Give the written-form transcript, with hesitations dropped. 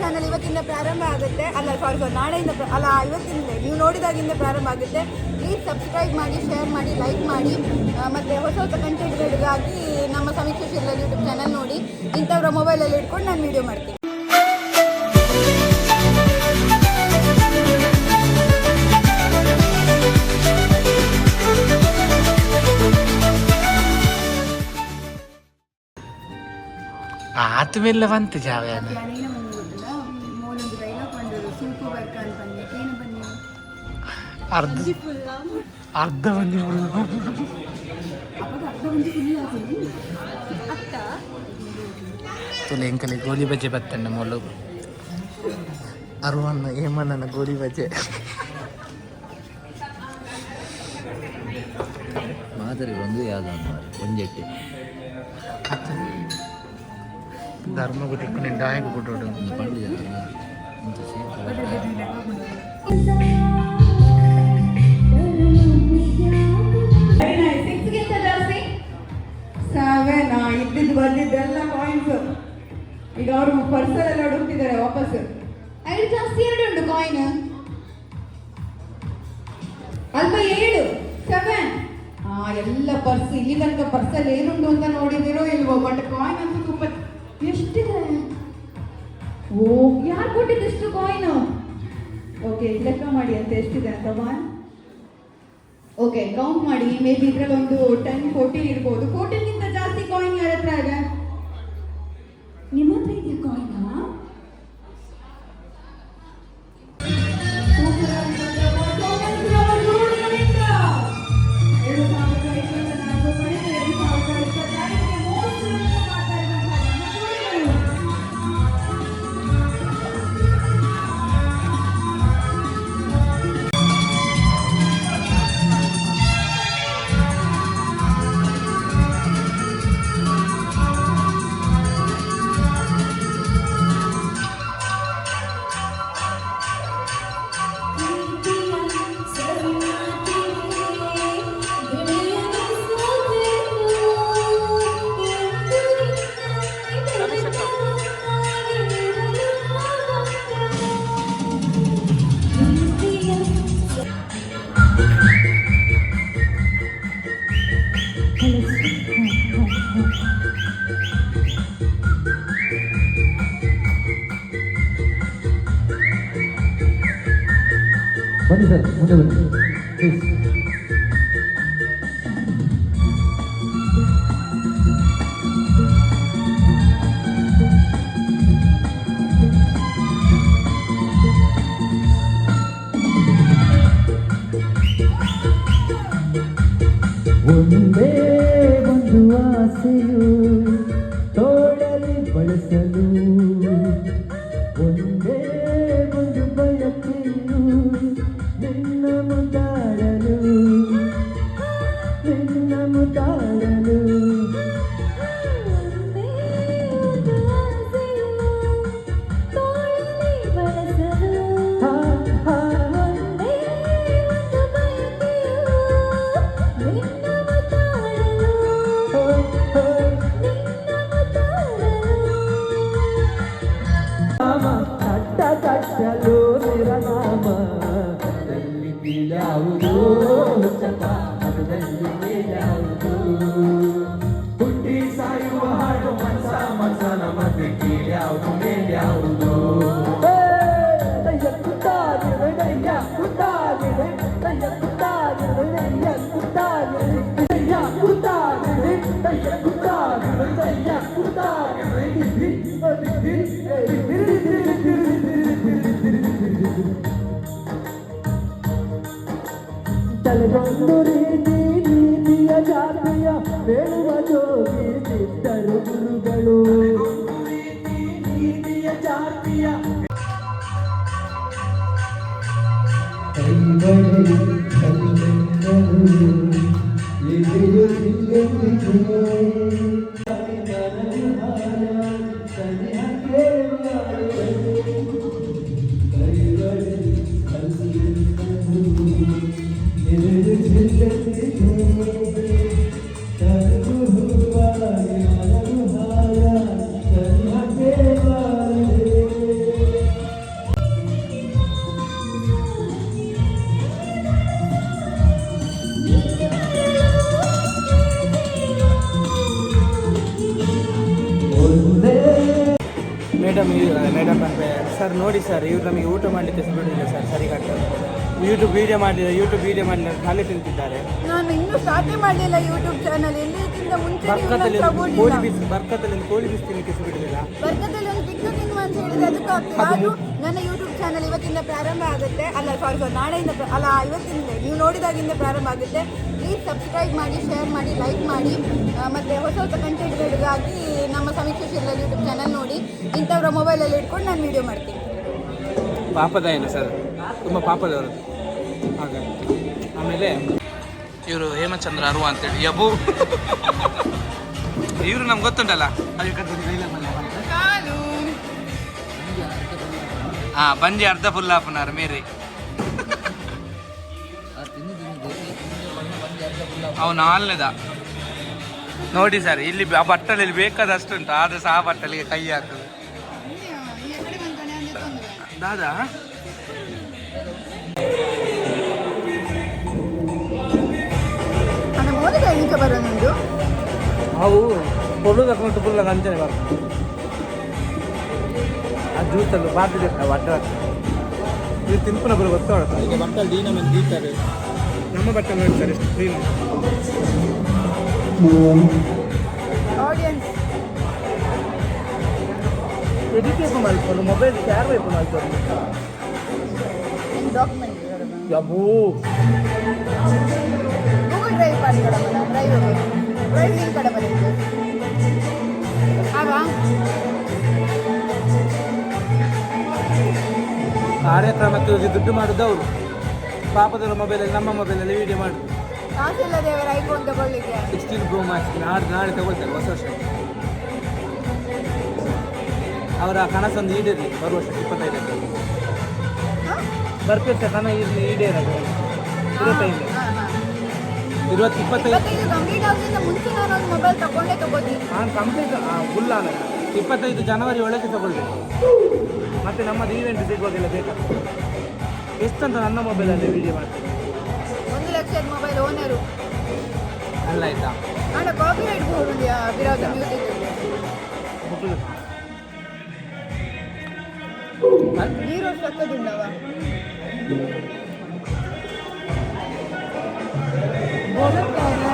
Channel ಇವತ್ತಿಂದ ಪ್ರಾರಂಭ ಆಗುತ್ತೆ. ನಾಳೆಯಿಂದ ಇವತ್ತಿಂದ ನೀವು ನೋಡಿದಾಗಿಂದ ಪ್ರಾರಂಭ ಆಗುತ್ತೆ. ಪ್ಲೀಸ್ ಸಬ್ಸ್ಕ್ರೈಬ್ ಮಾಡಿ, ಶೇರ್ ಮಾಡಿ, ಲೈಕ್ ಮಾಡಿ. ಮತ್ತು ಹೊಸ ಹೊಸ ಕಂಟೆಂಟ್ಗಳಿಗಾಗಿ ನಮ್ಮ ಸಮೀಕ್ಷೆ ಶಿರ್ಲಲ್ ಯೂಟ್ಯೂಬ್ ಚಾನಲ್ ನೋಡಿ. ಇಂಥವ್ರ ಮೊಬೈಲಲ್ಲಿ ಇಟ್ಕೊಂಡು ನಾನು ವೀಡಿಯೋ ಮಾಡ್ತೀನಿ. ಆತವೆಲ್ಲ ಬಂತು ಜಾವೇನ ಅರ್ಧ ಮಂದಿ ತುಲೆ ಎಂಕಲಿ ಗೋಲಿ ಬಜೆ ಬತ್ತಣ್ಣ ಮೊಲು ಅರುವನ್ನ ಏಮನ್ನ ಗೋಲಿ ಬಜೆ ಮಾದರಿ ಒಂದು ಯಾವ್ದು ಒಂಜೆಟ್ಟಿ ಧರ್ಮ ಕೊಟ್ಟು ಡಾಯಕ್ ಕೊಟ್ಟೋಡು ಇದ್ದಿದ್ದು ಬಂದಿದ್ದೆಲ್ಲ ಕಾಯಿನ್ಸ್ ಈಗ ಅವರು ಪರ್ಸಲ್ ಹುಡುಕ್ತಿದ್ದಾರೆ ವಾಪಸ್. ಐದು ಜಾಸ್ತಿ 2 ಉಂಟು ಕಾಯಿನ್, ಅಲ್ಪ 7 7 ಎಲ್ಲ ಪರ್ಸ್. ಇಲ್ಲಿ ತನಕ ಪರ್ಸಲ್ಲಿ ಏನುಂಟು ಅಂತ ನೋಡಿದಿರೋ ಇಲ್ವೋ, ಬಟ್ ಕಾಯಿನ್ ಅಂತೂ ತುಂಬ ಎಷ್ಟಿದೆ. ಓ, ಯಾರು ಕೊಟ್ಟಿದ್ದೆಷ್ಟು ಕಾಯಿನ್? ಓಕೆ, ಲೆಕ್ಕ ಮಾಡಿ ಅಂತ ಎಷ್ಟಿದೆ ಅಂತ. 1 ಓಕೆ, ಕೌಂಟ್ ಮಾಡಿ. ಮೇ ಬಿ ಇದ್ರಲ್ಲಿ ಒಂದು 10-14 ಇರ್ಬೋದು. 14ಗಿಂತ ಜಾಸ್ತಿ ಕಾಯಿನ್ ಯಾರ ಹತ್ರ ಇದೆ? ನಿಮ್ಮ ಹತ್ರ ಇದೆಯಾ ಕಾಯಿನ್? ಬನ್ನಿ ಸರ್, ಮುಂದೆ ಬನ್ನಿ ಪ್ಲೀಸ್. ಒಂದೇ ಒಂದು ಆಸೆಯು ತೋಳಲಿ ಬಳಸಲು, ಒಂದೇ ಒಂದು ಬಯಕೆಯು ನಿನ್ನ ಮುದ್ದಾಡಲು, ನಿನ್ನ ಮುದ್ದಾಡಲು. ಕಟ್ಟಲು ನಿರನಾಮ ಯಾವುದು ಯಾವುದು ಹುಟ್ಟಿ ಸಾಯುವ ಹಾಡು ಮನಸ ಮನಸನ ಮತ್ತೆ ಕೀಳ್ಯಾವುದು ಮೇಲ್ಯಾವುದು. ತಲೆಗೊಂದು ರೀತಿ ನೀತಿಯ ಜಾತಿಯ ಹೇಳುವ ಜೋಗಿ ಸಿದ್ಧರು ಗುರುಗಳು. ನೀತಿಯ ಜಾತಿಯ ಮೇಡಮ್ ಅಂದರೆ ಸರ್ ನೋಡಿ ಸರ್ ಇವ್ರು ನಮಗೆ ಊಟ ಮಾಡಲಿಕ್ಕೆ ಬಿಡುವುದಿಲ್ಲ ಸರ್ ಸರಿಗಟ್ಟು ಯೂಟ್ಯೂಬ್ ವೀಡಿಯೋ ಮಾಡಲಿಲ್ಲ ತಲೆ ತಿಂತಿದ್ದಾರೆ. ನಾನು ಇನ್ನೂ ಸ್ಟಾರ್ಟೇ ಮಾಡಲಿಲ್ಲ ಯೂಟ್ಯೂಬ್ ಚಾನಲ್. ಎಲ್ಲಕ್ಕಿಂತ ಮುಂಚೆ ಬರ್ಕತ್ತಲ್ಲಿ ಕೋಳಿ ಬಿಸಿ ತಿನ್ನಲಿಕ್ಕೆ ಬಿಡುವುದಿಲ್ಲ. ಬರ್ಕದಲ್ಲಿ ಒಂದು ಟಿಕ್ಟಾಕ್ ಇನ್ನು ಅಂತ ಹೇಳಿದ್ರೆ ಅದಕ್ಕೆ ಅದು ನನ್ನ ಯೂಟ್ಯೂಬ್ ಚಾನಲ್ ಇವತ್ತಿಂದ ಪ್ರಾರಂಭ ಆಗುತ್ತೆ. ಅಲ್ಲ ಸಾರಿ ನಾಳೆಯಿಂದ ಇವತ್ತಿಂದ ನೀವು ನೋಡಿದಾಗಿಂದ ಪ್ರಾರಂಭ ಆಗುತ್ತೆ. ಪ್ಲೀಸ್ ಸಬ್ಸ್ಕ್ರೈಬ್ ಮಾಡಿ, ಶೇರ್ ಮಾಡಿ, ಲೈಕ್ ಮಾಡಿ. ಮತ್ತು ಹೊಸ ಹೊಸ ಕಂಟೆಂಟ್ಗಳಿಗಾಗಿ ನಮ್ಮ ಸಮೀಕ್ಷೆ ಯೂಟ್ಯೂಬ್ ಚಾನಲ್ ನೋಡಿ. ಇಂಥವ್ರ ಮೊಬೈಲಲ್ಲಿ ಇಟ್ಕೊಂಡು ನಾನು ವೀಡಿಯೋ ಮಾಡ್ತೀನಿ. ಪಾಪದ ಏನು ಸರ್, ತುಂಬ ಪಾಪದವರು. ಹಾಗಾಗಿ ಆಮೇಲೆ ಇವರು ಹೇಮಚಂದ್ರ ಅರುವ ಅಂತೇಳಿ ಯಬು ಇವರು ನಮ್ಗೆ ಗೊತ್ತುಂಟಲ್ಲ ಬಂಜಿ ಅರ್ಧ ಫುಲ್ ಹಾಫ್ನವರ್ ಮೇರೆ ಅವು ನಾಲ್ನೇದ ನೋಡಿ ಸರ್. ಇಲ್ಲಿ ಆ ಬಟ್ಟಲಲ್ಲಿ ಬೇಕಾದಷ್ಟು ಉಂಟು, ಆದ್ರೆ ಸಹ ಆ ಬಟ್ಟಲಿಗೆ ಕೈ ಹಾಕುದು ದಾದಾ. ಅವು పొడుగు తక్కువ పుల్ల అంచనే వరకు అది చూస్తారు బాధ్యత చెప్తా పట్టారు ఇది తినుకున్నప్పుడు వస్తాడు ఇక బట్టలు దీనమని తీస్తారు ನಮ್ಮ ಬಟ್ಟలు ನೋಡ್ತಾರೆ ಎಷ್ಟು ಕ್ಲೀನ್ ಆಡಿಯನ್ಸ್ ಎಡಿಟ್ ಏಪ ಮಾಡ್ಕೊಂಡು ಮೊಬೈಲ್ ಕ್ಯಾರ್ ಏಪ ಮಾಡ್ಕೊಂಡು ಡಾಕ್ಯುಮೆಂಟ್ ಯಬ್ಬೂ ಗೂಗಲ್ ಡ್ರೈವ್ ಮಾಡಿಕೊಳ್ಳೋಣ. ಡ್ರೈವ್ ಈ ಕಡೆ ಬಂದಿದ್ದು ಆಗ ಕಾರ್ಯಕ್ರಮಕ್ಕೆ ಹೋಗಿ ದುಡ್ಡು ಮಾಡೋದು ಅವರು. ಪಾಪದವರ ಮೊಬೈಲಲ್ಲಿ ನಮ್ಮ ಮೊಬೈಲಲ್ಲಿ ವೀಡಿಯೋ ಮಾಡೋದು. ಕಾಸಿಲ್ಲದೆ ಅವರ ಐಫೋನ್ ತಗೊಳ್ಳಿಕ್ಕೆ 16 Pro Max ನಾಳೆ ತಗೊಳ್ತಾರೆ ಹೊಸ ವರ್ಷ. ಅವರ ಕನಸೊಂದು ಈಡೇರಿ ಬರುವ ವರ್ಷ 25ಕ್ಕೆ ಬರ್ಪೇಟೆ ಕನ ಇಲ್ಲಿ ಈಡೇರೋದು 25 ಕಂಪ್ಲೀಟ್ ಆಗೋದ್ರಿಂದ ಮುಂಚೆ ನಾನು ಒಂದು ಮೊಬೈಲ್ ತಗೋತೀನಿ. ನಾನು ಕಂಪ್ಲೀಟ್ ಫುಲ್ ಆನಲ್ಲ 25 ಜನವರಿ ಒಳಗೆ ತಗೊಳ್ಬೇಕು. ಮತ್ತು ನಮ್ಮದು ಈವೆಂಟ್ ಸಿಗುವಾಗೆಲ್ಲ ಬೇಕಾಗ್ತದೆ. ಎಷ್ಟಂತ ನನ್ನ ಮೊಬೈಲಲ್ಲಿ ವೀಡಿಯೋ ಮಾಡ್ತೀನಿ. 1 ಲಕ್ಷದ ಮೊಬೈಲ್ ಓನರು ಅಲ್ಲ ಆಯ್ತಾ ಆಡ copyright board Viraj music hero ಸಕ್ಕದಿಂದವ ಬೋಲತ್ತಾರ